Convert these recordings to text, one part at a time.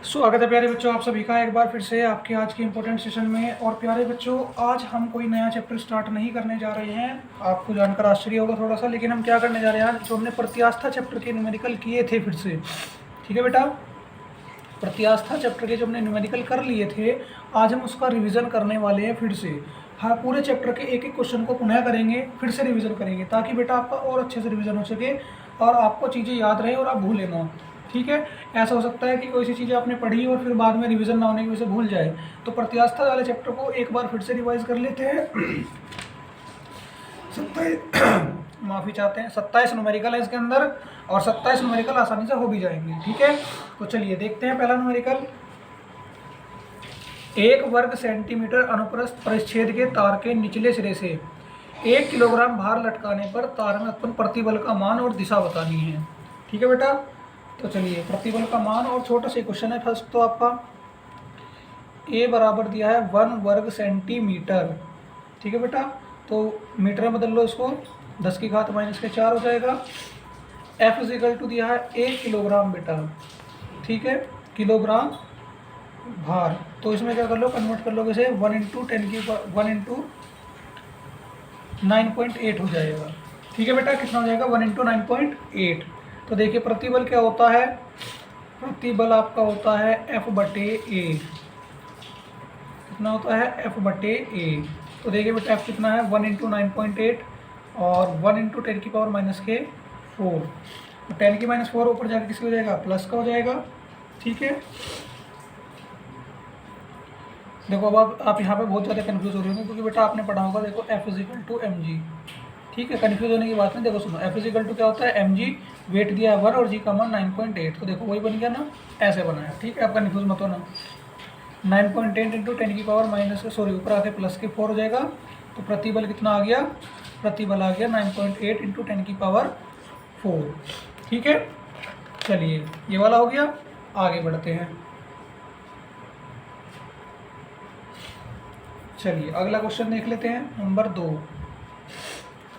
स्वागत है प्यारे बच्चों, आप सभी का एक बार फिर से आपके आज के इम्पोर्टेंट सेशन में। और प्यारे बच्चों, आज हम कोई नया चैप्टर स्टार्ट नहीं करने जा रहे हैं। आपको जानकर आश्चर्य होगा थोड़ा सा, लेकिन हम क्या करने जा रहे हैं, जो हमने प्रत्यास्था चैप्टर के न्यूमेरिकल किए थे फिर से। ठीक है बेटा, प्रत्यास्था चैप्टर के जो हमने न्यूमेरिकल कर लिए थे, आज हम उसका रिविज़न करने वाले हैं फिर से। हाँ, पूरे चैप्टर के एक एक क्वेश्चन को पुनः करेंगे, फिर से रिवीजन करेंगे, ताकि बेटा आपका और अच्छे से रिवीजन हो सके और आपको चीज़ें याद रहे और आप भूलें ना। ठीक है, ऐसा हो सकता है कि कोई सी चीज़ें आपने पढ़ी और फिर बाद में रिवीजन ना होने की वजह से भूल जाए। तो प्रत्यास्था वाले चैप्टर को एक बार फिर से रिवाइज कर लेते हैं। 27 माफ़ी चाहते हैं, 27 न्यूमेरिकल है इसके अंदर, और 27 न्यूमेरिकल आसानी से हो भी जाएंगे। ठीक है, तो चलिए देखते हैं पहला न्यूमेरिकल। 1 वर्ग सेंटीमीटर अनुप्रस्थ परिच्छेद के तार के निचले सिरे से 1 किलोग्राम भार लटकाने पर तार में उत्पन्न प्रतिबल का मान और दिशा बतानी है। ठीक है बेटा, तो चलिए प्रतिबल का मान और छोटा सा क्वेश्चन है। फर्स्ट तो आपका ए बराबर दिया है 1 वर्ग सेंटीमीटर। ठीक है बेटा, तो मीटर में बदल लो इसको, 10 की घात -4 हो जाएगा। एफ इज इक्वल टू दिया है 1 किलोग्राम बेटा। ठीक है, किलोग्राम भार, तो इसमें क्या कर लो, कन्वर्ट कर लोगे इसे 1 इंटू 9.8 हो जाएगा। ठीक है बेटा, कितना हो जाएगा, 1 इंटू 9.8। तो देखिए प्रतिबल क्या होता है, प्रतिबल आपका होता है F बटे ए। कितना होता है, F बटे ए। तो देखिए बेटा F कितना है, 1 इंटू 9.8 और 1 इंटू 10⁻⁴। तो 10⁻⁴ ऊपर जाकर किसका हो जाएगा, प्लस का हो जाएगा। ठीक है, देखो अब आप यहाँ पे बहुत ज़्यादा कन्फ्यूज हो रहे होंगे, क्योंकि बेटा आपने पढ़ा होगा, देखो F is equal to mg। ठीक है, कन्फ्यूज होने की बात नहीं। देखो सुनो, F इज इक्वल टू क्या होता है, mg, वेट दिया है 1 और g का मान 9.8। तो देखो वही बन गया ना, ऐसे बना है। ठीक है, आप कन्फ्यूज मत होना। 9.8 इंटू 10⁻⁻, ऊपर आके प्लस के 4 हो जाएगा। तो प्रतिबल कितना आ गया, प्रतिबल आ गया 9.8 इंटू 10⁻⁴। ठीक है, चलिए ये वाला हो गया, आगे बढ़ते हैं। चलिए अगला क्वेश्चन देख लेते हैं, नंबर 2।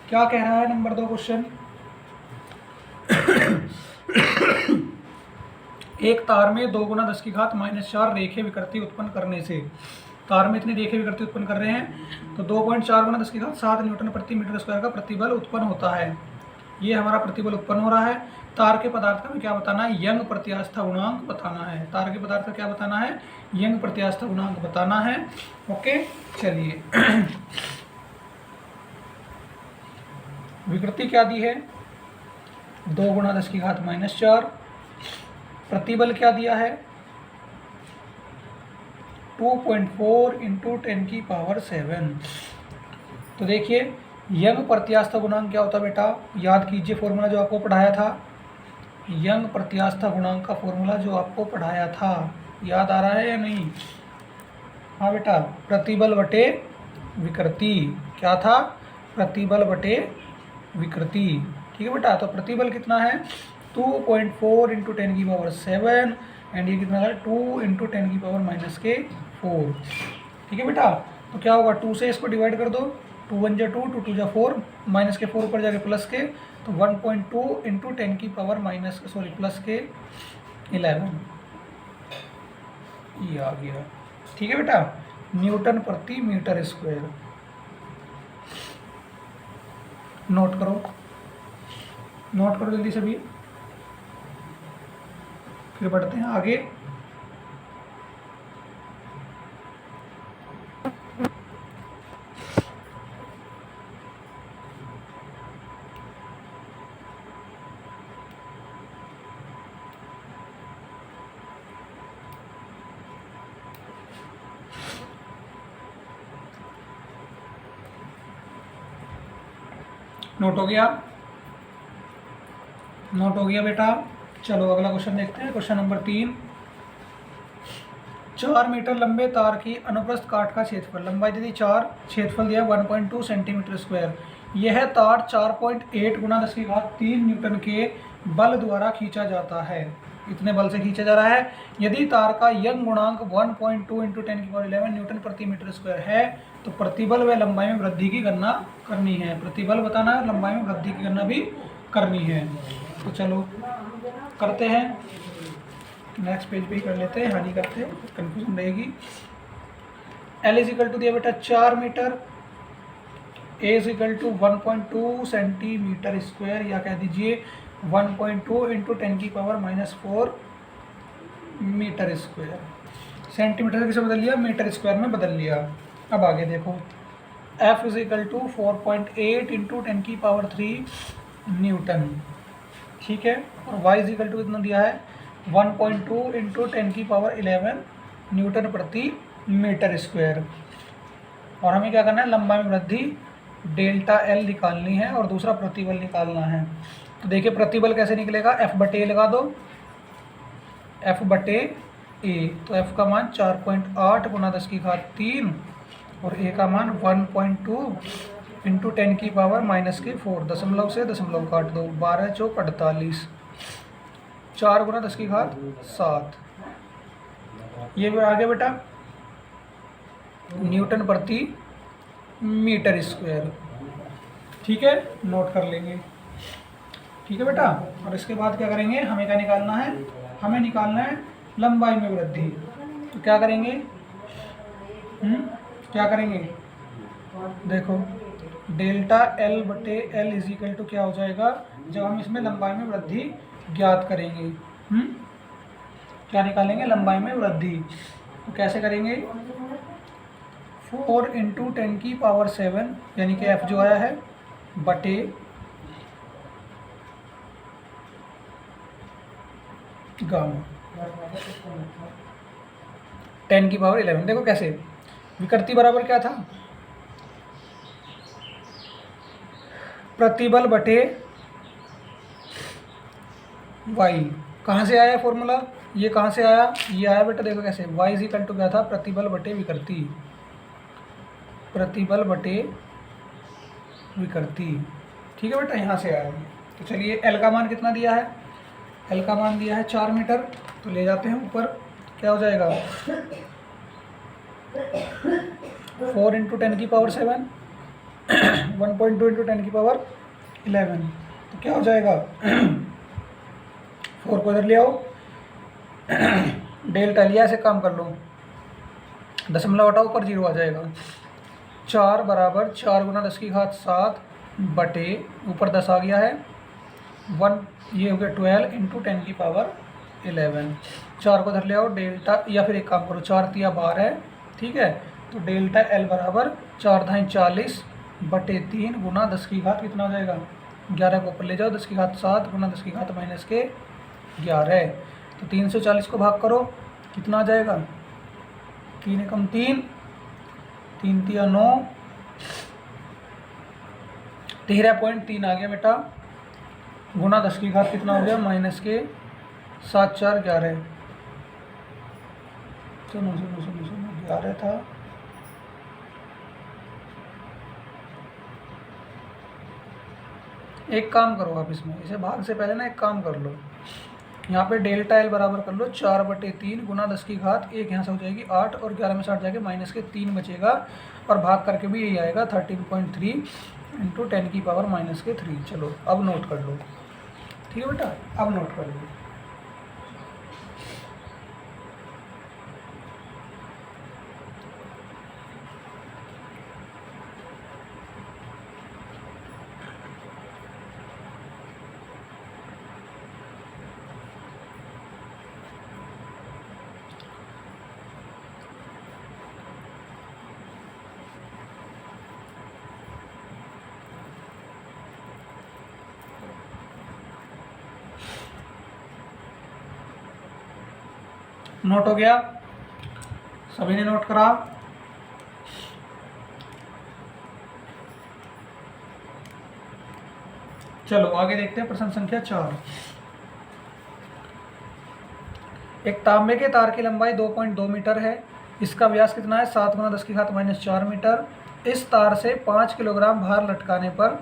क्या कह रहा है नंबर 2 क्वेश्चन। एक तार में 2 गुना 10 की घात -4 रेखे विकृति उत्पन्न करने से, तार में इतनी रेखे विकृति उत्पन्न कर रहे हैं, तो 2.4 गुना 10 की घात 7 न्यूटन प्रति मीटर स्क्वायर का प्रतिबल उत्पन्न होता है। ये हमारा प्रतिबल उत्पन्न हो रहा है। तार के पदार्थ का क्या बताना है, यंग प्रत्यास्था गुणांक बताना है। तार के पदार्थ का क्या बताना है, यंग प्रत्यास्था गुणांक बताना है। ओके, चलिए विकृति क्या दी है, 2 गुना 10 की घात -4। प्रतिबल क्या दिया है, 2.4 इंटू 10⁻⁷। तो देखिए यंग प्रत्यास्था गुणांक क्या होता है बेटा, याद कीजिए फॉर्मूला जो आपको पढ़ाया था, यंग प्रत्यास्था गुणांक का फॉर्मूला जो आपको पढ़ाया था, याद आ रहा है या नहीं। हाँ बेटा, प्रतिबल बटे विकृति। क्या था, प्रतिबल बटे विकृति। ठीक है बेटा, तो प्रतिबल कितना है, 2.4 इंटू 10⁻⁷, एंड ये कितना है, 2 इंटू 10⁻⁻⁴। ठीक है बेटा, तो क्या होगा, 2 से इसको डिवाइड कर दो, 2 1 जा 2, 2 2 जा 4, -4 ऊपर जाके प्लस के, तो 1.2 इंटू 10⁻⁻, प्लस के 11, ये आ गया। ठीक है बेटा, न्यूटन प्रति मीटर स्क्वायर। नोट करो, नोट करो जल्दी से भी, फिर बढ़ते हैं आगे। नोट हो गया, नोट हो गया बेटा। चलो अगला क्वेश्चन देखते हैं, क्वेश्चन नंबर 3। 4 मीटर लंबे तार की अनुप्रस्थ काट का क्षेत्रफल, लंबाई दी 4, क्षेत्रफल दिया 1.2 सेंटीमीटर स्क्वायर। यह तार 4.8 गुना 10 की घात 3 न्यूटन के बल द्वारा खींचा जाता है। इतने बल से खींचा जा रहा है। यदि तार का यंग गुणांक 1.2 इंटू 10⁻11 न्यूटन प्रति मीटर स्क्वायर है, तो प्रतिबल व लंबाई में वृद्धि की गणना करनी है। प्रतिबल बताना है, लंबाई में वृद्धि की गणना भी करनी है। तो चलो करते हैं। नेक्स्ट पेज पे ही कर लेते हैं, हानि करते हैं, कन्फ्यूजन रहेगी। एल इज इक्वल टू दिया बेटा 4 metre, a is equal to 1.2 centimetre square, या कह दीजिए 1.2 इंटू 10⁻⁻4 मीटर स्क्वायर। सेंटीमीटर किसे बदल लिया, मीटर स्क्वायर में बदल लिया। अब आगे देखो, F is equal to 4.8 into 10⁻³ newton, ठीक है। और वाई इज इक्वल टू कितना दिया है, 1.2 इंटू 10⁻11 न्यूटन प्रति मीटर स्क्वायर। और हमें क्या करना है, लंबाई में वृद्धि डेल्टा एल निकालनी है और दूसरा प्रतिबल निकालना है। तो देखिए प्रतिबल कैसे निकलेगा, एफ बटे ए लगा दो, एफ बटे ए, तो एफ का मान 4.8 गुना 10⁻³ और ए का मान 1.2 इंटू 10⁻⁻4, दशमलव से दशमलव काट दो, 12 चौक 48, 4 गुना 10⁻7, ये भी आ गया बेटा न्यूटन प्रति मीटर स्क्वायर, ठीक है, नोट कर लेंगे, ठीक है बेटा। और इसके बाद क्या करेंगे, हमें क्या निकालना है, हमें निकालना है लंबाई में वृद्धि। तो क्या करेंगे, क्या करेंगे, देखो डेल्टा एल बटे एल इज इक्वल टू क्या हो जाएगा, जब हम इसमें लंबाई में वृद्धि ज्ञात करेंगे, क्या निकालेंगे, लंबाई में वृद्धि। तो कैसे करेंगे, 4 इंटू 10⁻7 यानी कि एफ जो आया है बटे गामा 10⁻11। देखो कैसे, विकृति बराबर क्या था, प्रतिबल बटे वाई। कहाँ से आया फॉर्मूला, ये कहाँ से आया, ये आया बेटा, देखो कैसे, वाई इज इक्वल टू क्या था, प्रतिबल बटे विकृति, प्रतिबल बटे विकृति, ठीक है बेटा, यहाँ से आया। तो चलिए एल का मान कितना दिया है, एल का मान दिया है 4 मीटर, तो ले जाते हैं ऊपर, क्या हो जाएगा 4 इंटू 10⁻7 1.2 इंटू 10⁻11, तो क्या हो जाएगा 4 को इधर ले आओ, डेल्टा लिया, ऐसे काम कर लो, दशमलव हटाओ, ऊपर 0 आ जाएगा, 4 बराबर 4 गुना 10⁻7 बटे ऊपर 10 आ गया है 1, ये हो गया 12 इंटू 10⁻11, 4 को इधर ले आओ, डेल्टा, या फिर एक काम करो 4 तिया 12 है, ठीक है, तो डेल्टा एल बराबर 4 धाई 40 बटे 3 गुना 10 की घात कितना हो जाएगा 11 को ऊपर ले जाओ, 10 की घात 7 गुना 10 की घात -11, तो 3 से 40 को भाग करो, कितना आ जाएगा 3 एकम 3, 3 तिया 9, 13.3 आ गया बेटा, गुना 10 की घात कितना हो गया -7 4 11, सुनो 11 था, एक काम करो आप इसमें, इसे भाग से पहले ना एक काम कर लो, यहाँ पे डेल्टा एल बराबर कर लो 4 बटे 3 गुना 10 की घात, एक यहाँ से हो जाएगी 8 और 11 में से 8 जाके -3 बचेगा, और भाग करके भी यही आएगा 13.3 इंटू 10⁻⁻3। चलो अब नोट कर लो, ठीक है बेटा, अब नोट कर लो, नोट हो गया, सभी ने नोट करा, चलो आगे देखते हैं प्रश्न संख्या 4। एक तांबे के तार की लंबाई 2.2 मीटर है, इसका व्यास कितना है 7 गुना 10 की घात -4 मीटर, इस तार से 5 किलोग्राम भार लटकाने पर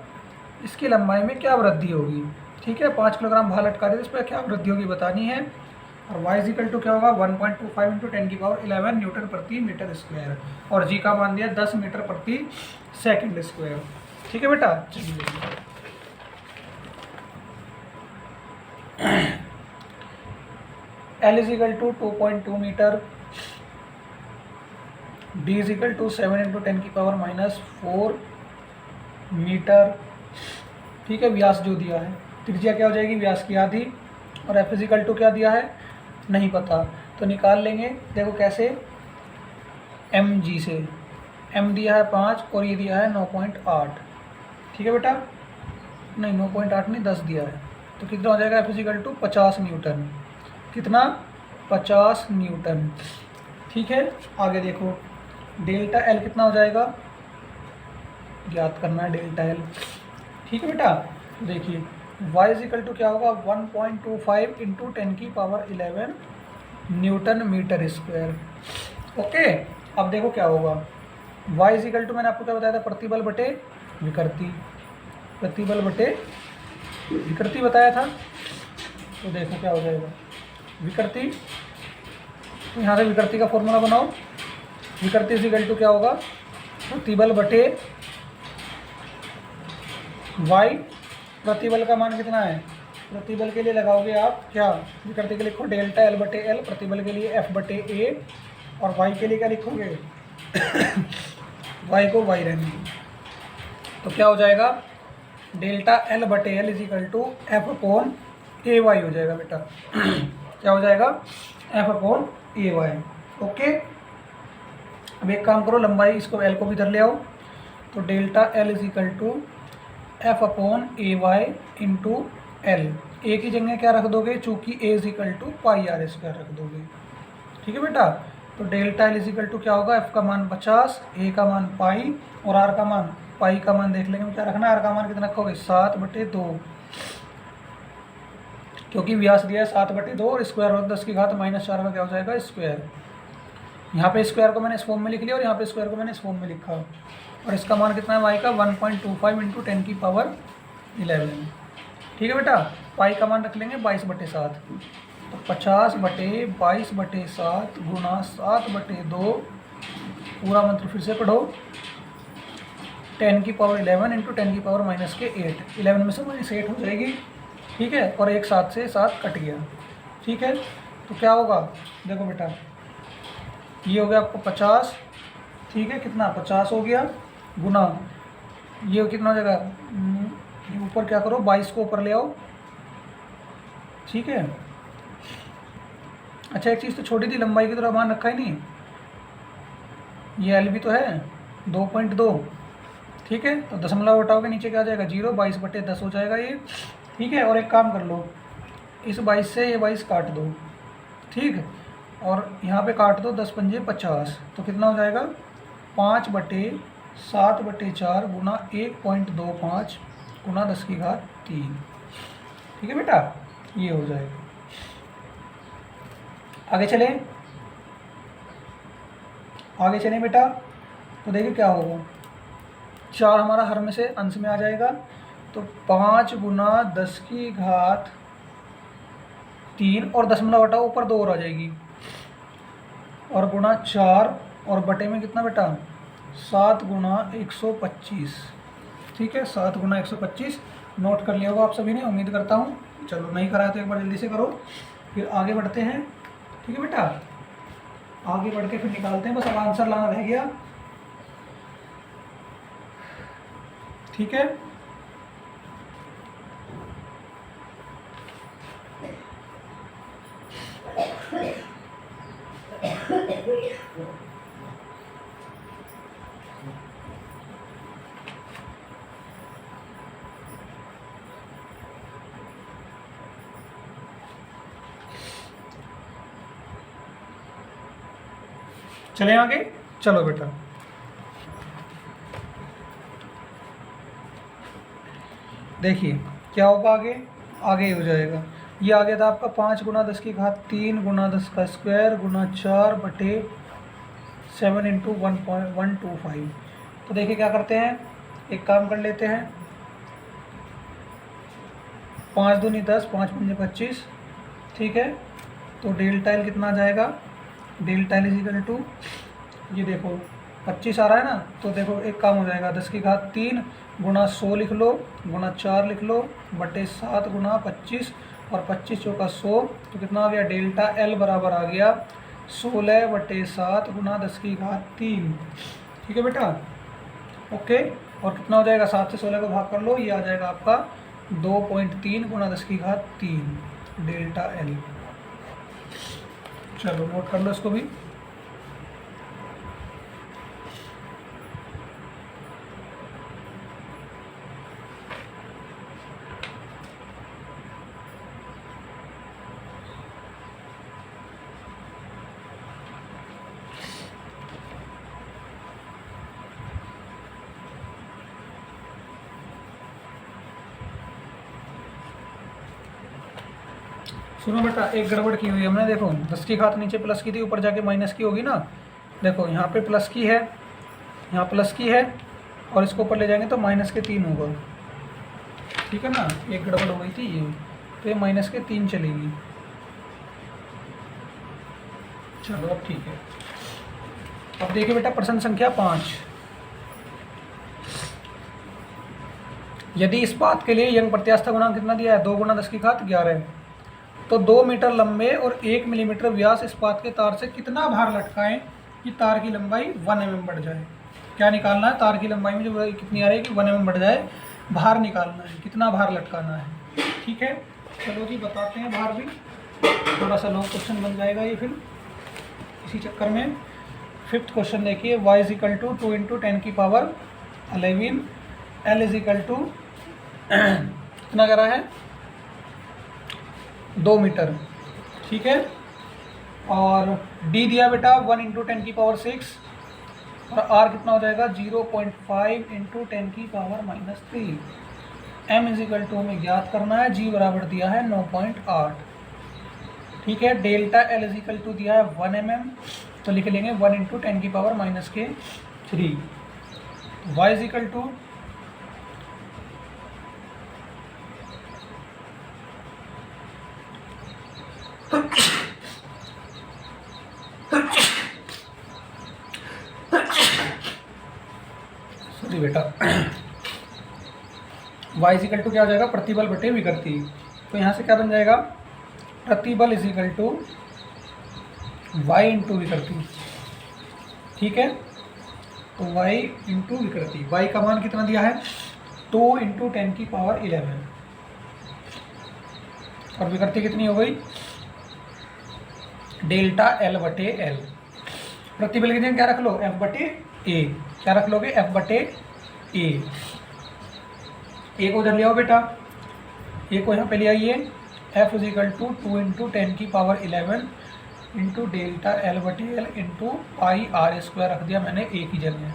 इसकी लंबाई में क्या वृद्धि होगी, ठीक है, 5 किलोग्राम भार लटका दे, इस पर क्या वृद्धि होगी बतानी है, और y इज इक्वल टू क्या होगा 1.25 इंटू 10⁻11 न्यूटन प्रति मीटर स्क्वायर, और g का मान दिया 10 मीटर प्रति सेकंड स्क्वायर, ठीक है बेटा। L is equal to 2.2 metre, D is equal to 7 into 10 की पावर माइनस 4 मीटर। ठीक है, व्यास जो दिया है, त्रिज्या क्या हो जाएगी व्यास की आधी, और F इज इक्वल टू क्या दिया है नहीं पता, तो निकाल लेंगे। देखो कैसे, mg से, m दिया है 5 और ये दिया है 9.8। ठीक है बेटा, नहीं 9.8 नहीं 10 दिया है, तो कितना हो जाएगा F is equal to 50 newton. कितना, 50 न्यूटन। ठीक है, आगे देखो डेल्टा L कितना हो जाएगा, ज्ञात करना है डेल्टा L। ठीक है बेटा, तो देखिए y इज इक्वल टू क्या होगा 1.25 इंटू 10 की power 11 newton metre square. Okay, अब देखो क्या होगा, y इज इक्वल टू मैंने आपको क्या बताया था, प्रतिबल बटे विकृति, प्रतिबल बटे विकृति बताया था। तो देखो क्या हो जाएगा, विकृति, तो यहाँ से विकृति का फॉर्मूला बनाओ। विकृति इज इक्वल टू क्या होगा, प्रतिबल बटे y, प्रतिबल का मान कितना है, प्रतिबल के लिए लगाओगे आप क्या, विकृति के लिए लिखो डेल्टा L बटे L, प्रतिबल के लिए F बटे A, और y के लिए क्या लिखोगे y को y रहने दो, तो क्या हो जाएगा डेल्टा L बटे L is equal to F upon a y हो जाएगा बेटा। क्या हो जाएगा, F upon a y. Okay, अब एक काम करो, लंबाई इसको L को भी इधर ले आओ, तो delta L is equal to F upon a y into l, a की जगह क्या रख दोगे, चूँकि a is equal to pi r square रख दोगे। ठीक है बेटा, तो delta L is equal to क्या होगा, एफ का मान 50, ए का मान पाई, और आर का मान, पाई का मान देख लेंगे क्या रखना है, आर का मान कितना रखोगे 7/2, क्योंकि व्यास दिया है 7/2 और स्क्वायर और 10 की घात -4 का क्या हो जाएगा स्क्वायर। यहाँ पे स्क्वायर को मैंने इस फॉर्म में लिख लिया और यहाँ पे स्क्वायर को मैंने इस फॉर्म में लिखा, और इसका मान कितना है वाई का 1.25 इंटू 10 की पावर 11। ठीक है बेटा, पाई का मान रख लेंगे 22/7, तो 50/22/7 गुना 7/2, पूरा मंत्र फिर से पढ़ो, 10 की पावर 11 इंटू 10 की पावर -8, 11 में से -8 हो जाएगी। ठीक है, और एक 7 से 7 कट गया। ठीक है, तो क्या होगा, देखो बेटा ये हो गया आपको 50, ठीक है, कितना 50 हो गया, गुना ये कितना हो जाएगा, ये ऊपर क्या करो 22 को ऊपर ले आओ। ठीक है, अच्छा एक चीज़ तो छोटी थी, लंबाई की तरह मान रखा ही नहीं, ये एल भी तो है 2.2। ठीक है, तो दशमलव हटाओगे नीचे क्या आ जाएगा 0, 22/10 हो जाएगा ये। ठीक है, और एक काम कर लो, इस 22 से ये 22 काट दो, ठीक, और यहाँ पे काट दो 10 पंजे 50, तो कितना हो जाएगा 5/7/4 गुना 1.25 गुना 10 की घात 3। ठीक है बेटा, ये हो जाएगा। आगे चलें, आगे चलें बेटा, तो देखिए क्या होगा, 4 हमारा हर में से अंश में आ जाएगा, तो 5 गुना 10 की घात 3, और दशमलव हटाओ ऊपर 2 और आ जाएगी, और गुना 4, और बटे में कितना बेटा 7 गुना 125। ठीक है, 7 गुना 125 नोट कर लिया होगा आप सभी ने, उम्मीद करता हूँ। चलो नहीं करा तो एक बार जल्दी से करो, फिर आगे बढ़ते हैं। ठीक है बेटा, आगे बढ़ के फिर निकालते हैं, बस अब आंसर लाना रह गया। ठीक है, चलें आगे, चलो बेटा देखिए क्या होगा आगे, आगे हो जाएगा, ये आ गया था आपका 5 गुना 10 की घात 3 गुना 10 का स्क्वायर गुना 4/7 इंटू 1.125। तो देखिए क्या करते हैं, एक काम कर लेते हैं, 5 दूनी 10, 5 पंजे 25। ठीक है, तो डेल्टा एल कितना आ जाएगा, delta L is equal to, ये देखो 25 आ रहा है ना, तो देखो एक काम हो जाएगा 10 की घात 3 गुना 100 लिख लो, गुना 4 लिख लो, बटे 7 गुना 25 और 25 चौका 100, तो कितना आ गया डेल्टा एल बराबर आ गया 16/7 गुना 10⁻3। ठीक है बेटा, ओके। और कितना हो जाएगा, 7 से 16 को भाग कर लो, ये आ जाएगा आपका 2.3 गुना 10⁻3 डेल्टा एल। चलो नोट कर लो इसको भी। सुनो बेटा, एक गड़बड़ की हुई हमने, देखो 10⁻⁻ नीचे प्लस की थी, ऊपर जाके माइनस की होगी ना। देखो यहाँ पे प्लस की है, यहाँ प्लस की है, और इसको ऊपर ले जाएंगे तो माइनस के 3 होगा। ठीक है ना, एक गड़बड़ हो गई थी ये, तो ये माइनस के 3 चलेगी। चलो अब ठीक है। अब देखिए बेटा प्रश्न संख्या 5, यदि इस बात के लिए यंग प्रत्यास्थ गुणांक कितना दिया है, 2 गुना 10⁻11, तो 2 मीटर लंबे और 1 मिलीमीटर व्यास इस्पात के तार से कितना भार लटकाएं कि तार की लंबाई 1 mm बढ़ जाए। क्या निकालना है, तार की लंबाई में जो कितनी आ रही है कि 1 mm बढ़ जाए, भार निकालना है, कितना भार लटकाना है। ठीक है, चलो जी बताते हैं भार भी, थोड़ा सा लॉन्ग क्वेश्चन बन जाएगा ये फिर इसी चक्कर में। 5th क्वेश्चन देखिए, y = 2 × 10⁻11, L = कितना कह रहा है 2 मीटर। ठीक है, और D दिया बेटा 1 × 10⁻6, और R कितना हो जाएगा 0.5 × 10⁻³ M = हमें ज्ञात करना है, G बराबर दिया है 9.8। ठीक है, डेल्टा L = दिया है 1 mm, तो लिख लेंगे 1 × 10⁻³ y = सॉरी बेटा, y = क्या हो जाएगा, प्रतिबल बटे विकृति। तो यहाँ से क्या बन जाएगा, प्रतिबल = y × विकृति। ठीक है, तो y × विकृति, y का मान कितना दिया है 2 × 10⁻11, और विकृति कितनी हो गई डेल्टा L/L। प्रतिबल की जगह क्या रख लो, F/A। क्या रख लोगे, F/A। A को उधर ले आओ बेटा, A को यहाँ पे ले आइए, F = 2 × 10⁻11 × डेल्टा L/L × πr² रख दिया मैंने A की जगह।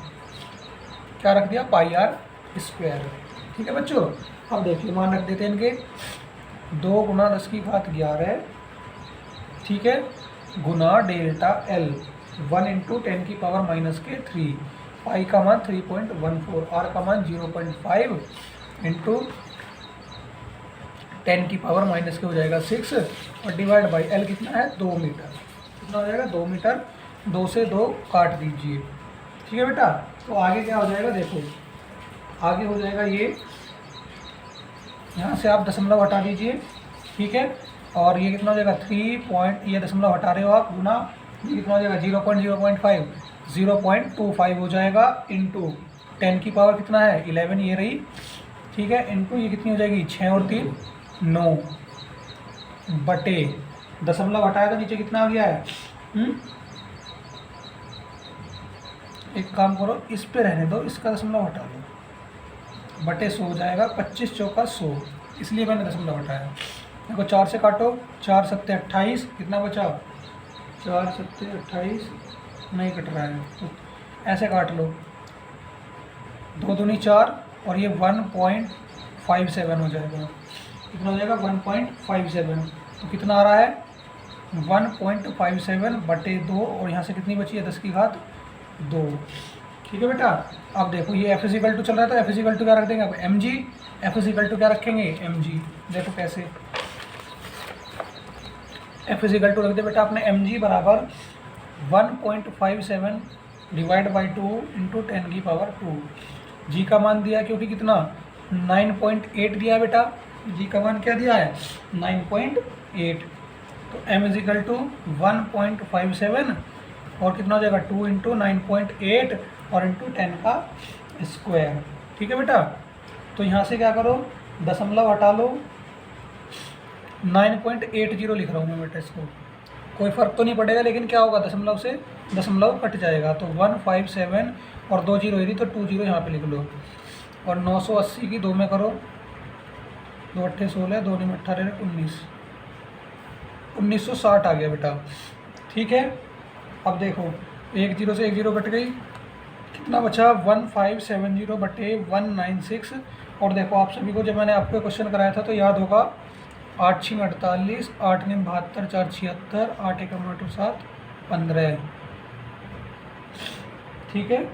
क्या रख दिया, πr²। ठीक है बच्चों, अब देखिए मान रख देते हैं इनके, 2 गुना 10⁻11, ठीक है, गुना डेल्टा L 1 × 10⁻³ पाई का मान 3.14, R का मान 0.5 × 10⁻³ हो जाएगा 6, और डिवाइड बाई L कितना है 2 मीटर। कितना हो जाएगा 2 मीटर, 2 से 2 काट दीजिए। ठीक है बेटा, तो आगे क्या हो जाएगा, देखो आगे हो जाएगा ये, यहाँ से आप दशमलव हटा दीजिए। ठीक है, और ये कितना हो जाएगा 3 ये दशमलव हटा रहे हो आप, गुना ये कितना हो जाएगा 0.25 हो जाएगा, इंटू 10 की पावर कितना है 11 ये रही। ठीक है, इंटू ये कितनी हो जाएगी 6 और 3 9 बटे दशमलव हटाया तो नीचे कितना आ गया है। एक काम करो, इस पे रहने दो, इसका दशमलव हटा दो, बटे 100 हो जाएगा, 25 चौका 100, इसलिए मैंने दशमलव हटाया। देखो 4 से काटो, 4 सत्ते 28, कितना बचा 4 सत्ते 28, नहीं कट रहा है तो ऐसे काट लो, 2 दूनी 4, और ये 1.57 हो जाएगा। कितना हो जाएगा 1.57, तो कितना आ रहा है 1.57 बटे 2, और यहाँ से कितनी बची है 10⁻2। ठीक है बेटा, अब देखो ये F = चल रहा था, F = क्या रख देंगे अब mg, F = क्या रखेंगे mg। देखो कैसे F = रख दे बेटा अपने mg बराबर 1.57 डिवाइड बाई 2 × 10⁻²। g का मान दिया क्योंकि कितना 9.8 दिया बेटा, जी का मान क्या दिया है 9.8। तो m इजिकल टू 1.57 और कितना हो जाएगा 2 इंटू 9.8 और इंटू 10 का स्क्वायर। ठीक है बेटा, तो यहाँ से क्या करो, दशमलव हटा लो, 9.80 लिख रहा हूँ मैं बेटा, इसको कोई फ़र्क तो नहीं पड़ेगा, लेकिन क्या होगा दशमलव से दशमलव कट जाएगा, तो 157 और 2 जीरो यदि तो 2 जीरो यहाँ पे लिख लो, और 980 की 2 में करो, 2 अट्ठे 16, 2 में 18 19, 1960 आ गया बेटा। ठीक है, अब देखो 1 जीरो से 1 जीरो कट गई, कितना बचा 1570 बटे 196। और देखो आप सभी को जब मैंने आपको क्वेश्चन कराया था तो याद होगा, 8 6 48, 8 9 72, 4 76, 8 1 8 7 15। ठीक है,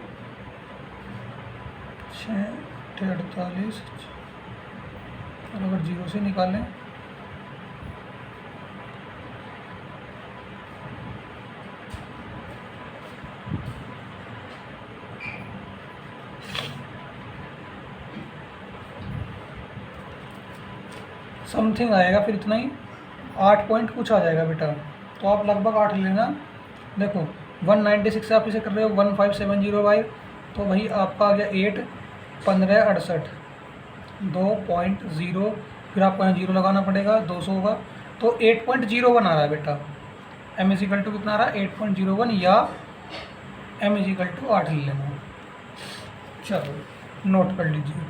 6 48, और अगर जीरो से निकालें समथिंग आएगा, फिर इतना ही 8 पॉइंट कुछ आ जाएगा बेटा, तो आप लगभग 8 लेना। देखो 196 से आप इसे कर रहे हो 1570 बाई, तो वही आपका आ गया 8 15 68 2.0, फिर आपको यहाँ जीरो लगाना पड़ेगा, 200 होगा, तो 8.01 आ रहा है बेटा। m इजिकल टू कितना आ रहा है 8.01, या m इजिकल टू 8 ले लेना। चलो नोट कर लीजिए,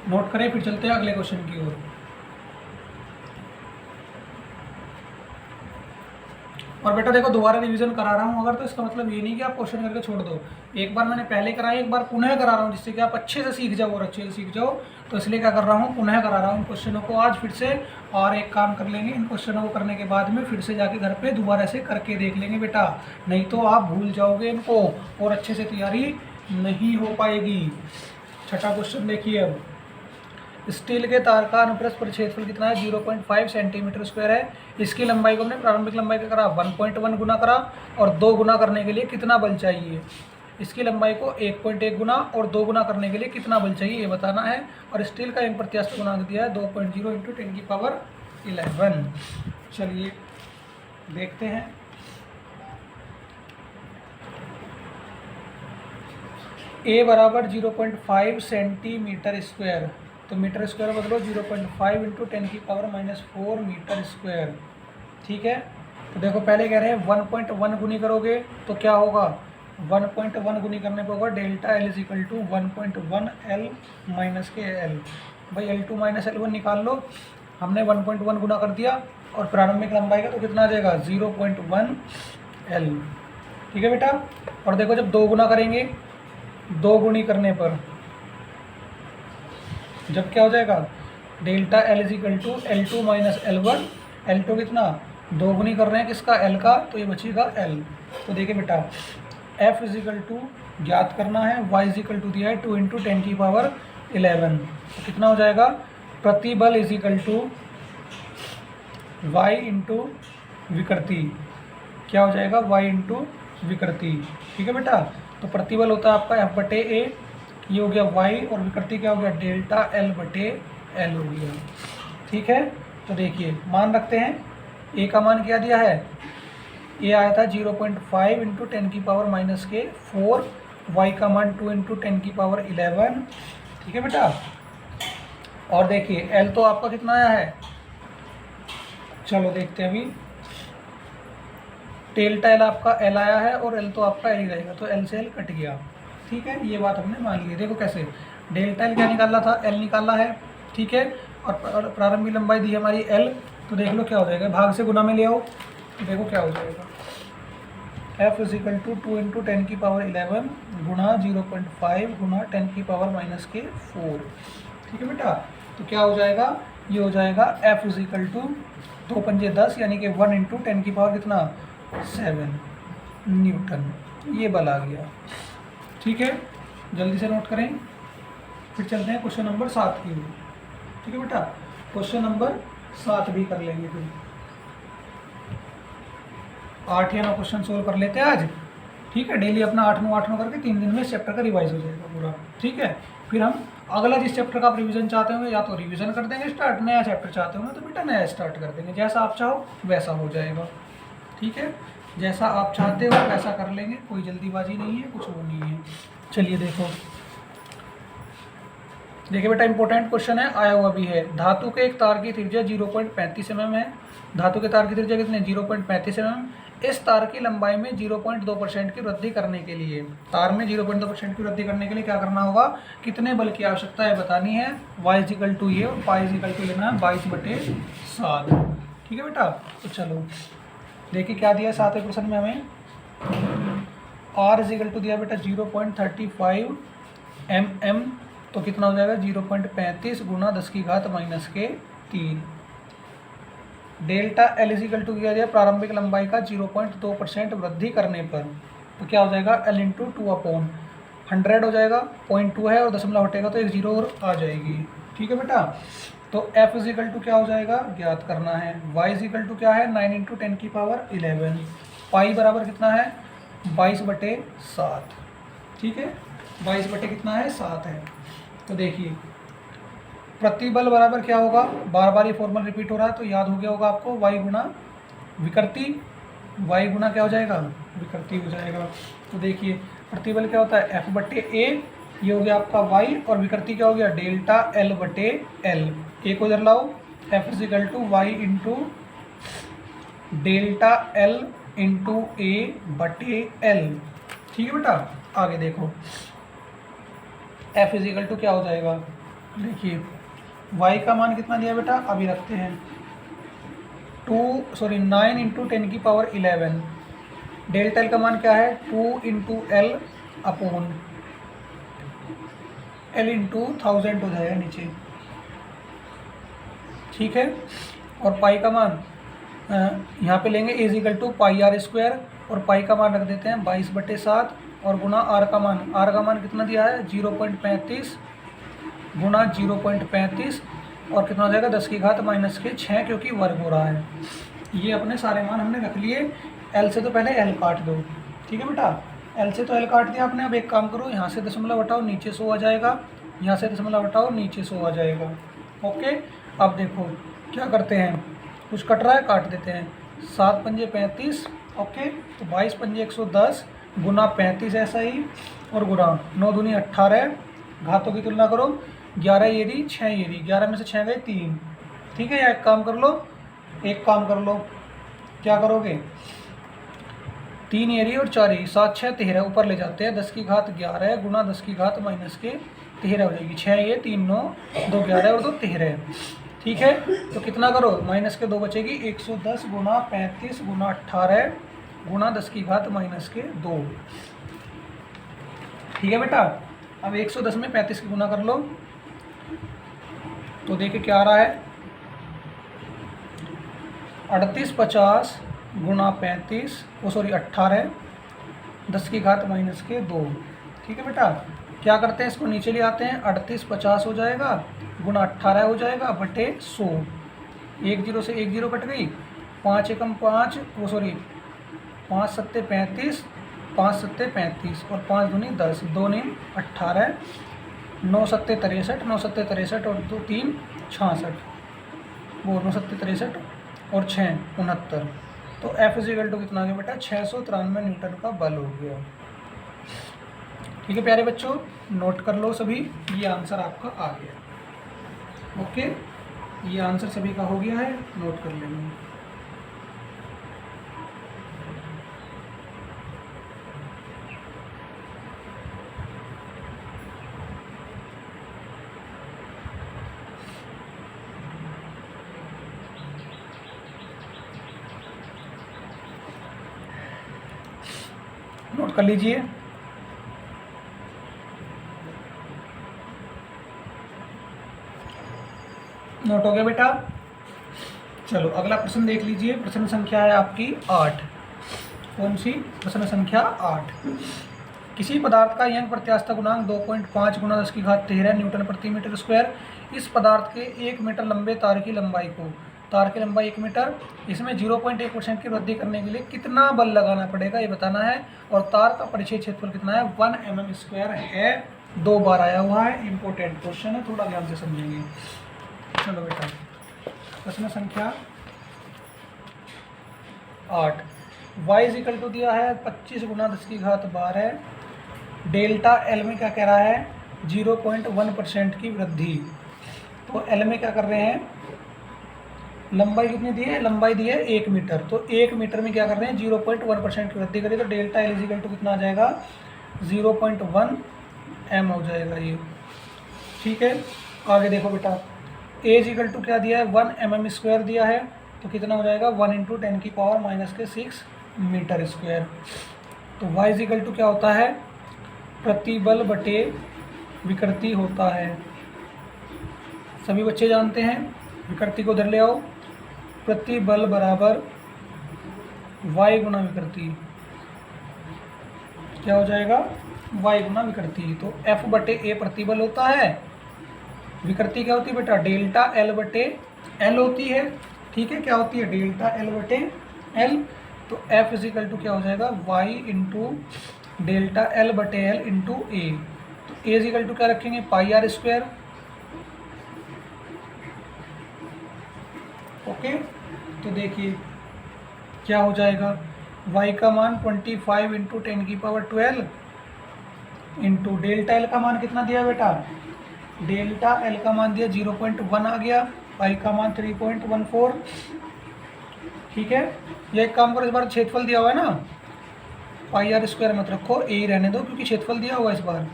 नोट करें, फिर चलते हैं अगले क्वेश्चन की ओर। और बेटा देखो दोबारा रिवीजन करा रहा हूँ अगर, तो इसका मतलब ये नहीं कि आप क्वेश्चन करके छोड़ दो। एक बार मैंने पहले कराया, एक बार पुनः करा रहा हूँ, जिससे कि आप अच्छे से सीख जाओ और अच्छे से सीख जाओ। तो इसलिए क्या कर रहा हूँ, पुनः करा रहा हूँ इन क्वेश्चनों को आज फिर से। और एक काम कर लेंगे, इन क्वेश्चनों को करने के बाद में फिर से जाके घर पे दोबारा से करके देख लेंगे बेटा, नहीं तो आप भूल जाओगे इनको और अच्छे से तैयारी नहीं हो पाएगी। छठा क्वेश्चन देखिए, अब स्टील के तार का अनुप्रस्थ क्षेत्रफल कितना है 0.5 सेंटीमीटर स्क्वायर है। इसकी लंबाई को हमने प्रारंभिक लंबाई का करा 1.1 गुना करा, और 2 गुना करने के लिए कितना बल चाहिए। इसकी लंबाई को 1.1 गुना और 2 गुना करने के लिए कितना बल चाहिए ये बताना है। और स्टील का यंग प्रत्यास्थ गुणांक दिया है 2.0 इंटू 10⁻11। चलिए देखते हैं। ए बराबर 0.5 सेंटीमीटर स्क्वायर, तो मीटर स्क्वायर बदलो 0.5 इंटू 10⁻⁻4 मीटर स्क्वायर। ठीक है, तो देखो पहले कह रहे हैं 1.1 गुनी करोगे तो क्या होगा, 1.1 गुनी करने पर होगा delta L is equal to 1.1 L minus के एल। भाई L2 माइनस L1 निकाल लो, हमने 1.1 गुना कर दिया, और प्रारंभिक लंबाई का तो कितना आ जाएगा 0.1 एल। ठीक है बेटा, और देखो जब 2 गुना करेंगे, 2 गुनी करने पर जब क्या हो जाएगा, delta L is equal to L2 minus L1। L2 कितना 2 गुनी कर रहे हैं किसका, L का, तो ये बचेगा L। तो देखिए बेटा F इज इक्वल टू ज्ञात करना है, Y इज इक्वल टू दिया है 2 इंटू 10⁻11। तो कितना हो जाएगा, प्रतिबल is equal to Y into विकृति। क्या हो जाएगा, Y इंटू विकृति। ठीक है बेटा, तो प्रतिबल होता है आपका F बटे A, ये हो गया Y, और विकृति क्या हो गया डेल्टा L बटे L हो गया। ठीक है, तो देखिए मान रखते हैं, A का मान क्या दिया है, A आया था 0.5 इंटू 10⁻⁻4, Y का मान 2 इंटू 10⁻11। ठीक है बेटा, और देखिए L तो आपका कितना आया है, चलो देखते हैं अभी। डेल्टा L आपका L आया है, और L तो आपका L ही रहेगा, तो L से L कट गया। ठीक है, ये बात हमने मान ली। देखो कैसे, डेल्टा L क्या निकालना था, L निकालना है। ठीक है, और प्रारंभिक लंबाई दी हमारी L, तो देख लो क्या हो जाएगा, भाग से गुना में ले आओ, तो देखो क्या हो जाएगा, F is equal to 2 into 10⁻11 गुणा 0.5 गुणा 10⁻⁻4। ठीक है बेटा, तो क्या हो जाएगा, ये हो जाएगा F इज इक्वल टू 2 पंजे 10, यानी कि 1 इंटू 10 की पावर कितना 7 न्यूटन। ये बल आ गया। ठीक है, जल्दी से नोट करें, फिर चलते हैं क्वेश्चन नंबर 7 की ओर। ठीक है बेटा, क्वेश्चन नंबर 7 भी कर लेंगे, फिर 8 या 9 क्वेश्चन सोल्व कर लेते हैं आज। ठीक है, डेली अपना 8 9 करके 3 दिन में इस चैप्टर का रिवाइज हो जाएगा पूरा। ठीक है, फिर हम अगला जिस चैप्टर का आप रिवीजन चाहते होंगे या तो रिवीजन कर देंगे स्टार्ट, नया चैप्टर चाहते होंगे तो बेटा नया स्टार्ट कर देंगे, जैसा आप चाहो वैसा हो जाएगा। ठीक है, जैसा आप चाहते हो वैसा कर लेंगे, कोई जल्दीबाजी नहीं है, कुछ वो नहीं है। चलिए देखिए बेटा इंपॉर्टेंट क्वेश्चन है, आया हुआ भी है। धातु के एक तार की त्रिज्या 0.35 mm है। धातु के तार की त्रिज्या कितने 0.35 mm। इस तार की लंबाई में 0.2% की वृद्धि करने के लिए, तार में 0.2% की वृद्धि करने के लिए क्या करना होगा, कितने बल की आवश्यकता है बतानी है। y इजिकल टू ये और पाई इजिकल टू लेना है 22/7। ठीक है बेटा, तो चलो देखिए क्या दिया 7वें क्वेश्चन में हमें, r इजिकल टू दिया बेटा 0.35 mm, तो कितना हो जाएगा 0.35 गुना 10⁻⁻3। डेल्टा एल इजिकल टू किया जाए प्रारंभिक लंबाई का 0.2% वृद्धि करने पर, तो क्या हो जाएगा L इंटू 2/100 हो जाएगा, 0.2 है और दशमलव हटेगा तो एक जीरो और आ जाएगी। ठीक है बेटा, तो F इजिकल टू क्या हो जाएगा ज्ञात करना है। Y इजिकल टू क्या है 9 × 10⁻11। पाई बराबर कितना है 22/7। ठीक है, 22 कितना है 7 है। तो देखिए प्रतिबल बराबर क्या होगा, बार बार ये फॉर्मूला रिपीट हो रहा है तो याद हो गया होगा आपको, y गुना विकृति, y गुना क्या हो जाएगा विकृति हो जाएगा। तो देखिए प्रतिबल क्या होता है F/A, ये हो गया आपका y और विकृति क्या हो गया डेल्टा L/L। एक को इधर लाओ, F is equal to y into delta L into A/L। ठीक है बेटा, आगे देखो F इजिकल टू क्या हो जाएगा, देखिए y का मान कितना दिया बेटा अभी रखते हैं 9 × 10⁻11। डेल्टा L का मान क्या है 2 × L इंटू 1000 हो जाएगा नीचे। ठीक है, और पाई का मान यहाँ पे लेंगे a इजिकल टू πr² और पाई का मान रख देते हैं 22/7 और गुना r का मान कितना दिया है 0.35 गुना 0.35 और कितना हो जाएगा 10⁻⁻6 क्योंकि वर्ग हो रहा है। ये अपने सारे मान हमने रख लिए। L से तो पहले L काट दो। ठीक है बेटा, L से तो L काट दिया आपने। अब एक काम करो, यहाँ से दशमलव हटाओ नीचे 100 आ जाएगा, यहाँ से दशमलव हटाओ नीचे 100 आ जाएगा। ओके, अब देखो क्या करते हैं, कुछ कट रहा है काट देते हैं। 7 पंजे 35, ओके, तो 22 पंजे 110 गुना 35 ऐसा ही और गुना 9 दूनी 18। घातों की तुलना करो, 11 ये दी 6 ये दी, 11 में से 6 गए 3। ठीक है, या एक काम कर लो, क्या करोगे 3 ये दी और 4 ये, 7 6 13 ऊपर ले जाते हैं 10⁻11 गुना 10⁻13 हो जाएगी। 6 ये 3 9 2 11 और 2 13। ठीक है, तो कितना करो माइनस के 2 बचेगी 110 गुना 35 गुना 18 गुना 10⁻2। ठीक है बेटा, अब 110 में 35 की गुना कर लो तो देखिए क्या आ रहा है 3850 गुना 35 18 10⁻2। ठीक है बेटा, क्या करते हैं इसको नीचे ले आते हैं, 3850 हो जाएगा गुना 18 हो जाएगा बटे 100। 1 0 से 1 0 कट गई, 5 एकम 5 5 7 35 5 7 35 और 5 दूनी 10 2 9 18 9 7 63 9 7 63 और 2 3 66 वो 9 7 63 और 6 69। तो F इजिकल टू कितना आ गया बेटा 693 न्यूटन का बल हो गया। ठीक है प्यारे बच्चों, नोट कर लो सभी, ये आंसर आपका आ गया। ओके, ये आंसर सभी का हो गया है, नोट कर लेंगे। नोट कर लीजिए। नोट हो गया बेटा। चलो अगला प्रश्न देख लीजिए। प्रश्न संख्या है आपकी 8। कौन सी? प्रश्न संख्या 8। किसी पदार्थ का यंग प्रत्यास्थ गुणांक 2.5 गुणा 10⁻13 न्यूटन प्रति मीटर स्क्वायर। इस पदार्थ के 1 मीटर लंबे तार की लंबाई को, तार की लंबाई 1 मीटर, इसमें 0.1% की वृद्धि करने के लिए कितना बल लगाना पड़ेगा ये बताना है। और तार का परिचय क्षेत्रफल कितना है 1 mm² है। 2 बार आया हुआ है, इम्पोर्टेंट क्वेश्चन है, थोड़ा ध्यान से समझेंगे। चलो बेटा, प्रश्न संख्या 8, y इक्वल टू दिया है 25 गुना 10 की घात 12, डेल्टा एल में क्या कह रहा है 0.1% की वृद्धि। तो एल में क्या कर रहे हैं, लंबाई कितनी दी है, लंबाई दी है 1 मीटर, तो 1 मीटर में क्या कर रहे हैं 0.1% की वृद्धि करिए, तो डेल्टा एल इक्वल टू कितना आ जाएगा 0.1 m हो जाएगा ये। ठीक है, आगे देखो बेटा, एज इक्वल टू क्या दिया है 1 mm² दिया है, तो कितना हो जाएगा 1 × 10⁻⁻6 मीटर स्क्वायर। तो y इक्वल टू क्या होता है, प्रतिबल बटे विकृति होता है, सभी बच्चे जानते हैं। विकृति को इधर ले आओ, प्रतिबल बराबर y गुना विकृति, क्या हो जाएगा y गुना विकृति। तो F बटे A प्रतिबल होता है, विकृति क्या होती है बेटा डेल्टा L बटे L होती है। ठीक है, क्या होती है डेल्टा L बटे L। तो F इजिकल टू क्या हो जाएगा y इंटू डेल्टा L बटे L इंटू A। तो A इजिकल टू क्या रखेंगे πr²। ओके, तो देखिए क्या हो जाएगा, y का मान 25 इंटू 10⁻12 इंटू डेल्टा L का मान कितना दिया बेटा, डेल्टा L का मान दिया 0.1 आ गया, y का मान 3.14। ठीक है, ये एक काम करो, इस बार क्षेत्रफल दिया हुआ है ना, πr² मत रखो, a ही रहने दो क्योंकि क्षेत्रफल दिया हुआ है इस बार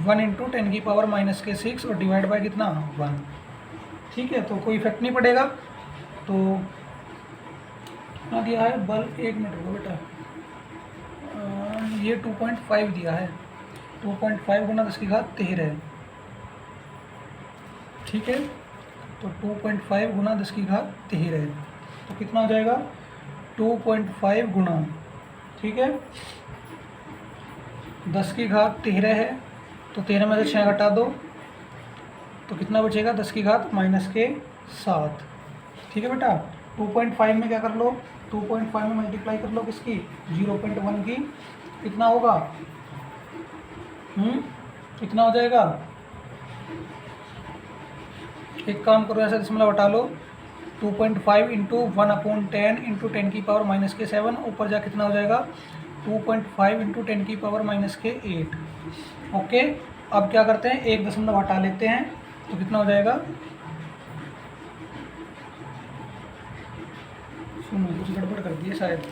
1 × 10⁻⁻6 और डिवाइड बाय कितना 1। ठीक है, तो कोई इफेक्ट नहीं पड़ेगा। तो कितना दिया है बल, 1 मिनट रुको बेटा, ये 2.5 दिया है, 2.5 गुना 10 की घात 13। ठीक है, तो 2.5 गुना 10 की घात 13, तो कितना हो जाएगा 2.5 गुना, ठीक है 10 की घात 13 है, तो 13 में से 6 घटा दो तो कितना बचेगा 10 की घात -7। ठीक है बेटा, 2.5 में क्या कर लो, 2.5 में मल्टीप्लाई कर लो किसकी 0.1 की, कितना होगा कितना हो जाएगा, एक काम करो ऐसा दशमलव हटा लो, 2.5 इंटू 1/10 इंटू 10⁻⁻7, ऊपर जा कितना हो जाएगा 2.5 इंटू 10⁻⁻8। ओके, अब क्या करते हैं एक दशमलव हटा लेते हैं, तो कितना हो जाएगा, सुनो कुछ गड़बड़ कर दिए शायद,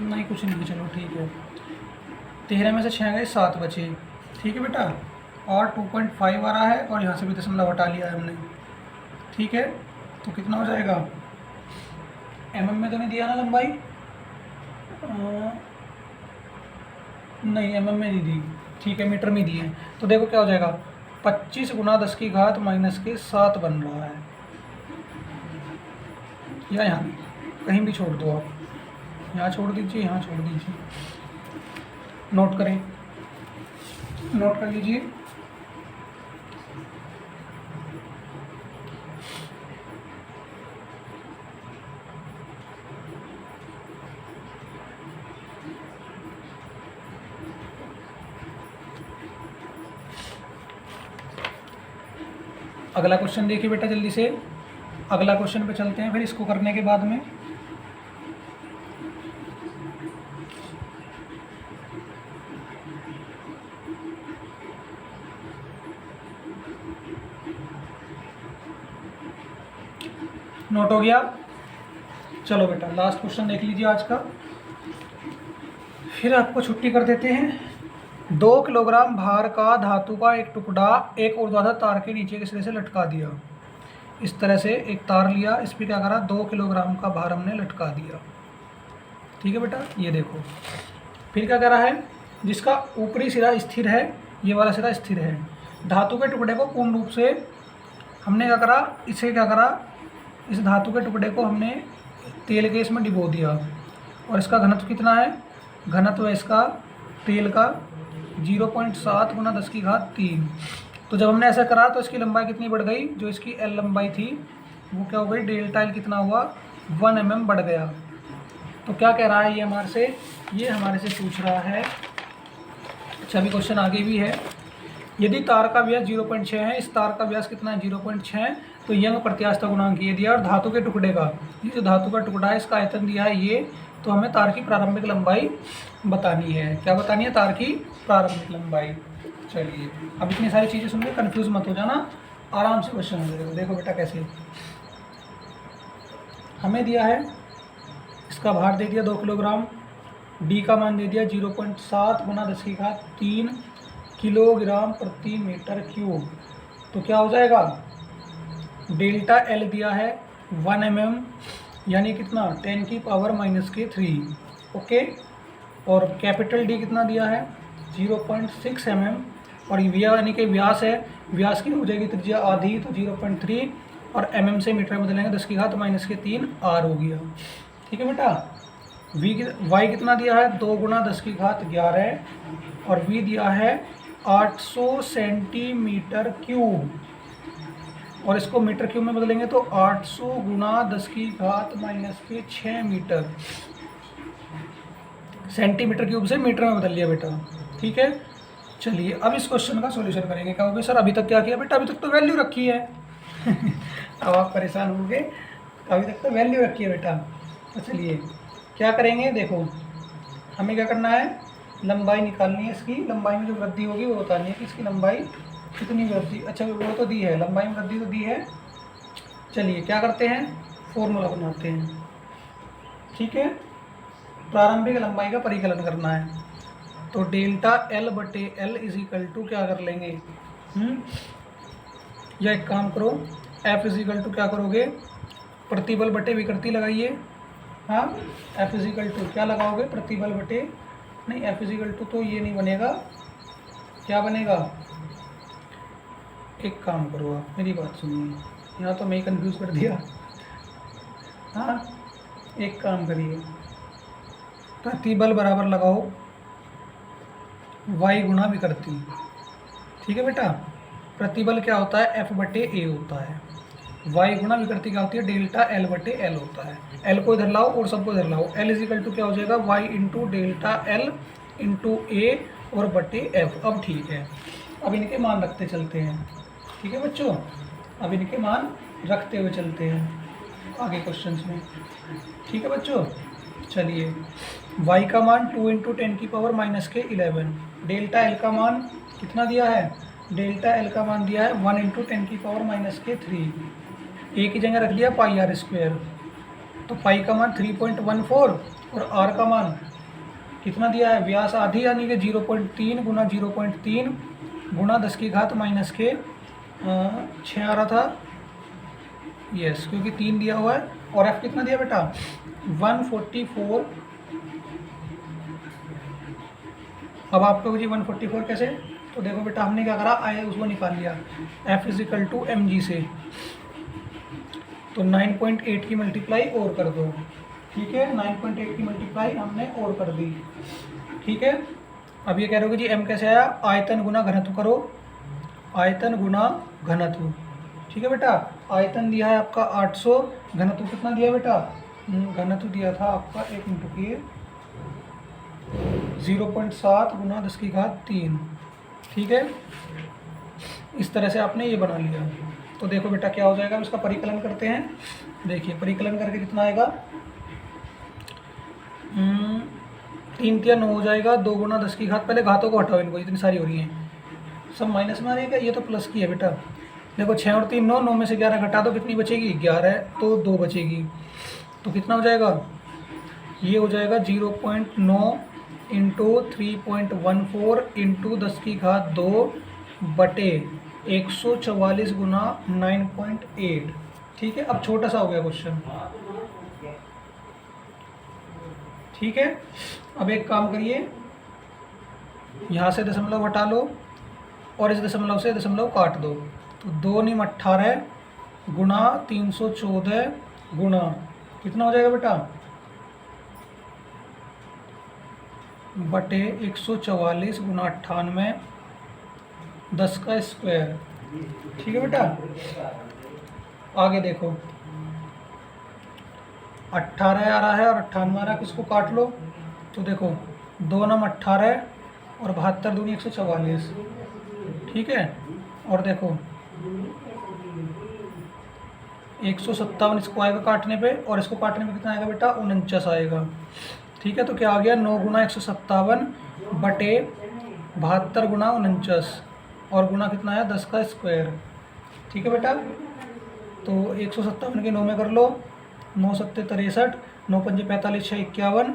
नहीं कुछ नहीं, चलो ठीक है, 13 में से 6 गए 7 बचे। ठीक है बेटा, और 2.5 आ रहा है और यहाँ से भी दशमलव हटा लिया है हमने। ठीक है, तो कितना हो जाएगा, mm में तो नहीं दिया ना लंबाई, नहीं mm में नहीं दी, ठीक है मीटर में दी है। तो देखो क्या हो जाएगा 25 गुना 10 की घात -7 बन रहा है, या यहाँ कहीं भी छोड़ दो आप, यहाँ छोड़ दीजिए, यहाँ छोड़ दीजिए, नोट करें, नोट कर लीजिए। अगला क्वेश्चन देखिए बेटा जल्दी से, अगला क्वेश्चन पे चलते हैं फिर इसको करने के बाद में। नोट हो गया, चलो बेटा लास्ट क्वेश्चन देख लीजिए आज का, फिर आपको छुट्टी कर देते हैं। 2 किलोग्राम भार का धातु का एक टुकड़ा एक ऊर्ध्वाधर तार के नीचे के सिरे से लटका दिया। इस तरह से एक तार लिया, इस पर क्या करा 2 किलोग्राम का भार हमने लटका दिया। ठीक है बेटा, ये देखो फिर क्या करा है, जिसका ऊपरी सिरा स्थिर है, ये वाला सिरा स्थिर है, धातु के टुकड़े को पूर्ण रूप से हमने क्या करा, इसे क्या करा, इस धातु के टुकड़े को हमने तेल के इसमें डिबो दिया, और इसका घनत्व कितना है, घनत्व है इसका तेल का 0.7 गुना 10 की घात 3। तो जब हमने ऐसा करा तो इसकी लंबाई कितनी बढ़ गई, जो इसकी L लंबाई थी वो क्या हो गई, डेल्टा L कितना हुआ 1 mm बढ़ गया। तो क्या कह रहा है ये हमारे से, ये हमारे से पूछ रहा है। अच्छा अभी क्वेश्चन आगे भी है। यदि तार का व्यास 0.6 है, इस तार का व्यास कितना है 0.6, तो यंग प्रत्यास्थ गुणांक ये दिया और धातु के टुकड़े का, ये जो धातु का टुकड़ा है इसका आयतन दिया है ये, तो हमें तार की प्रारंभिक लंबाई बतानी है। क्या बतानी है? तार की प्रारंभिक लंबाई। चलिए अब इतनी सारी चीज़ें सुन के कन्फ्यूज मत हो जाना, आराम से क्वेश्चन हो जाएगा। देखो बेटा कैसे, हमें दिया है इसका भार दे दिया 2 किलोग्राम, डी का मान दे दिया 0.7 गुना 10⁻³ किलोग्राम प्रति मीटर क्यूब। तो क्या हो जाएगा, डेल्टा एल दिया है 1 mm, यानी कितना 10⁻⁻³ ओके। और कैपिटल डी कितना दिया है 0.6 mm, और यानी कि व्यास है, व्यास की हो जाएगी त्रिज्या आधी, तो 0.3, और mm से मीटर में बदलेंगे 10⁻³ r हो गया। ठीक है बेटा। वाई कितना दिया है 2 गुना 10⁻11, और वी दिया है 800 सेंटीमीटर क्यूब, और इसको मीटर क्यूब में बदलेंगे तो 800 गुना 10⁻⁻6 मीटर, सेंटीमीटर क्यूब से मीटर में बदल लिया बेटा। ठीक है। चलिए अब इस क्वेश्चन का सॉल्यूशन करेंगे। क्या हो गया सर, अभी तक क्या किया बेटा, अभी तक तो वैल्यू रखी है अब आप परेशान होंगे, अभी तक तो वैल्यू रखी है बेटा। तो चलिए क्या करेंगे, देखो हमें क्या करना है, लंबाई निकालनी है, इसकी लंबाई में जो वृद्धि होगी वो बतानी है कि इसकी लंबाई कितनी वृद्धि, अच्छा वो तो दी है, लंबाई में वृद्धि तो दी है। चलिए क्या करते हैं, फॉर्मूला बनाते हैं। ठीक है, प्रारंभिक लंबाई का परिकलन करना है, तो डेल्टा एल बटे एल इज इक्वल टू क्या कर लेंगे, या एक काम करो, एफ इज इक्वल टू क्या करोगे, प्रतिबल बटे विकृति लगाइए। हाँ, एफ इज इक्वल टू क्या लगाओगे, प्रतिबल बटे, नहीं एफ इज इक्वल टू तो ये नहीं बनेगा, क्या बनेगा, एक काम करो आप मेरी बात सुनिए, यहाँ तो मैं ही कन्फ्यूज कर दिया। हाँ एक काम करिए, प्रतिबल बराबर लगाओ y गुना विकृति। ठीक है बेटा, प्रतिबल क्या होता है F बटे ए होता है, y गुना विकृति क्या होती है, डेल्टा एल बटे एल होता है। एल को इधर लाओ और सबको इधर लाओ, एल इज इक्वल टू क्या हो जाएगा, y into delta l into a और बटे एफ। अब ठीक है, अब इनके मान रखते चलते हैं। ठीक है बच्चों, अब इनके मान रखते हुए चलते हैं आगे क्वेश्चंस में। ठीक है बच्चों, चलिए y का मान 2 इंटू 10⁻⁻11, डेल्टा एल का मान कितना दिया है, डेल्टा एल का मान दिया है 1 इंटू 10⁻⁻3, ए की जगह रख दिया पाई आर स्क्वायर, तो पाई का मान 3.14 और आर का मान कितना दिया है, व्यास आधी यानी कि 0.3 गुना 0.3 गुना 10⁻⁻6 आ रहा था, यस क्योंकि 3 दिया हुआ है, और एफ कितना दिया बेटा 144। अब आप कहोगे जी 144 कैसे, तो देखो बेटा हमने क्या करा, आए उसको निकाल लिया, F is equal to m g से, तो 9.8 की मल्टीप्लाई और कर दो। ठीक है, 9.8 की मल्टीप्लाई हमने और कर दी। ठीक है, अब ये कह रहे हो कि जी एम कैसे आया, आयतन गुना घनत्व करो, आयतन गुना घनत्व। ठीक है बेटा, आयतन दिया है आपका 800, घनत्व कितना दिया बेटा, घनत्व दिया था आपका 1 इंटू के 0.7 गुना 10⁻3। ठीक है, इस तरह से आपने ये बना लिया। तो देखो बेटा क्या हो जाएगा, इसका परिकलन करते हैं। देखिए परिकलन करके कितना आएगा, 3 × 9 हो जाएगा, 2 गुना 10⁻, पहले घातों को हटाओ, इनको इतनी सारी हो रही हैं, सब माइनस में आ रहेगा, ये तो प्लस की है बेटा। देखो 6 और 3 9, 9 में से 11 घटा दो, कितनी बचेगी 11, तो 2 बचेगी, तो कितना हो जाएगा, ये हो जाएगा 0.9 इंटू 3.14 इंटू 10⁻2 बटे 144 गुना 9.8। ठीक है, अब छोटा सा हो गया क्वेश्चन। ठीक है, अब एक काम करिए, यहाँ से दशमलव हटा लो और इस दशमलव से दशमलव काट दो, तो 2 × 18 गुना 314 गुना कितना हो जाएगा बेटा, बटे 144 गुना 98, 10 का स्क्वायर। ठीक है बेटा, आगे देखो 18 आ रहा है और 98 आ रहा है, किसको काट लो तो देखो 2 नम 18 और 72 दूनी 144, ठीक है। और देखो 157 इसको आएगा काटने पे, और इसको काटने पे कितना आएगा बेटा 49 आएगा, ठीक है। तो क्या आ गया 9 गुना 157 बटे 72 गुना 49, और गुना कितना है 10 का स्क्वायर, ठीक है बेटा। तो 157 के 9 में कर लो, 9 सत्ते 63, 9 पंजे 45, 6 51,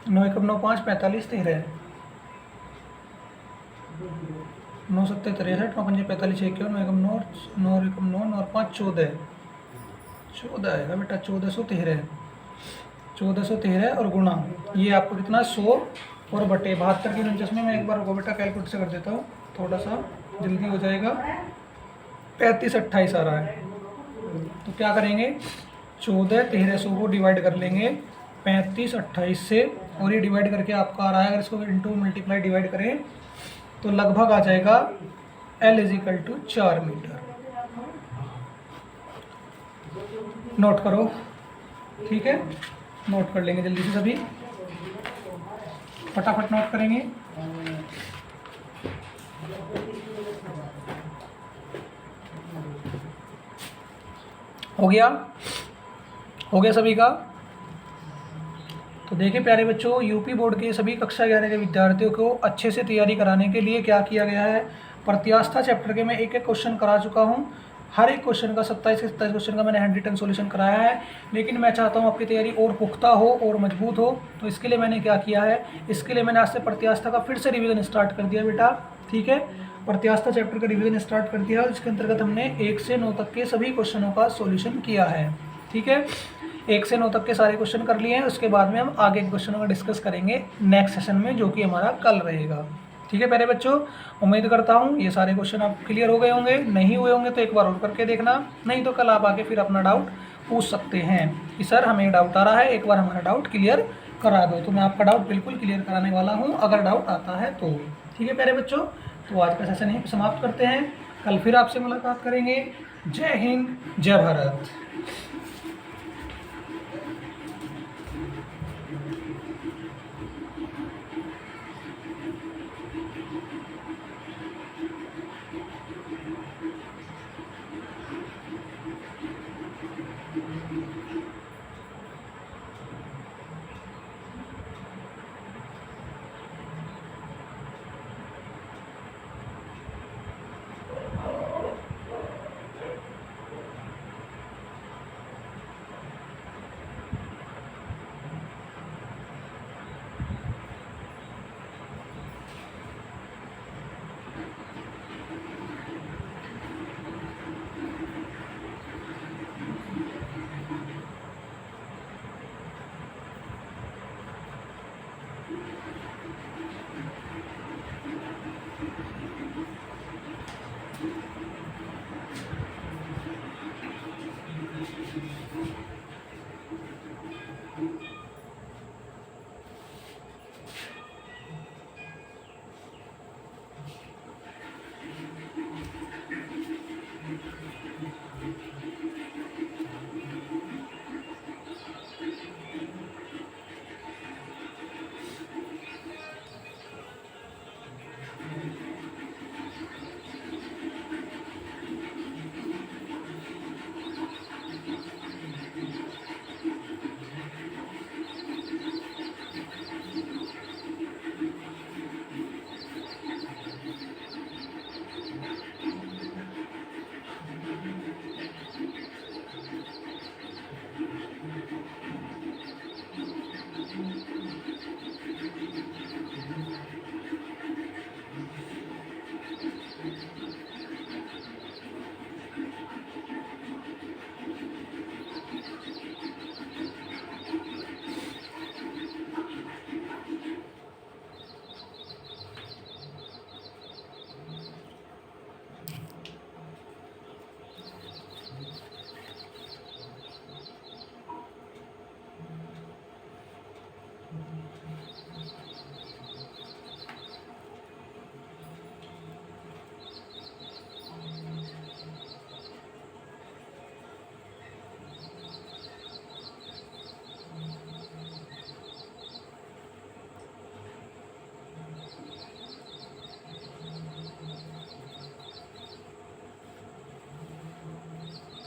9 एकम 9 5 45 13, 9 सत्ते 63, 9 पंजे 45, 6 51, 9 एकम 9, 9 एकम 9, 9 5 14, 14 आएगा बेटा 1413, 1413 और गुना ये आपको कितना 100 और बटे 72 की 49 में मैं एक बार रुको बेटा कैलकुलेट से कर देता हूँ, थोड़ा सा जल्दी हो जाएगा। 35 28 आ रहा है, तो क्या करेंगे 14 1300 को डिवाइड कर लेंगे 35 28 से, और ये डिवाइड करके आपका आ रहा है, अगर इसको इंटू मल्टीप्लाई डिवाइड करें तो लगभग आ जाएगा L = 4 मीटर। नोट करो, ठीक है, नोट कर लेंगे जल्दी से सभी, फटाफट नोट करेंगे। हो गया, हो गया सभी का। तो देखिए प्यारे बच्चों, यूपी बोर्ड के सभी कक्षा 11 के विद्यार्थियों को अच्छे से तैयारी कराने के लिए क्या किया गया है, प्रत्यास्था चैप्टर के मैं एक एक क्वेश्चन करा चुका हूँ। हर एक क्वेश्चन का 27 से 27 क्वेश्चन का मैंने हैंड रिटन सॉल्यूशन कराया है, लेकिन मैं चाहता हूँ आपकी तैयारी और पुख्ता हो और मजबूत हो। तो इसके लिए मैंने क्या किया है, इसके लिए मैंने आज से प्रत्यास्था का फिर से रिवीजन स्टार्ट कर दिया बेटा, ठीक है। प्रत्यास्था चैप्टर का रिवीजन स्टार्ट कर दिया, इसके अंतर्गत हमने 1 से 9 तक के सभी क्वेश्चनों का सॉल्यूशन किया है, ठीक है। 1 से 9 तक के सारे क्वेश्चन कर लिए हैं, उसके बाद में हम आगे के क्वेश्चनों का डिस्कस करेंगे नेक्स्ट सेशन में, जो कि हमारा कल रहेगा, ठीक है प्यारे बच्चों। उम्मीद करता हूँ ये सारे क्वेश्चन आप क्लियर हो गए होंगे, नहीं हुए होंगे तो एक बार और करके देखना, नहीं तो कल आप आके फिर अपना डाउट पूछ सकते हैं कि सर हमें डाउट आ रहा है, एक बार हमारा डाउट क्लियर करा दो। तो मैं आपका डाउट बिल्कुल क्लियर कराने वाला हूँ अगर डाउट आता है तो, ठीक है प्यारे बच्चों। तो आज का सेशन यहीं समाप्त करते हैं, कल फिर आपसे मुलाकात करेंगे। जय हिंद, जय भारत।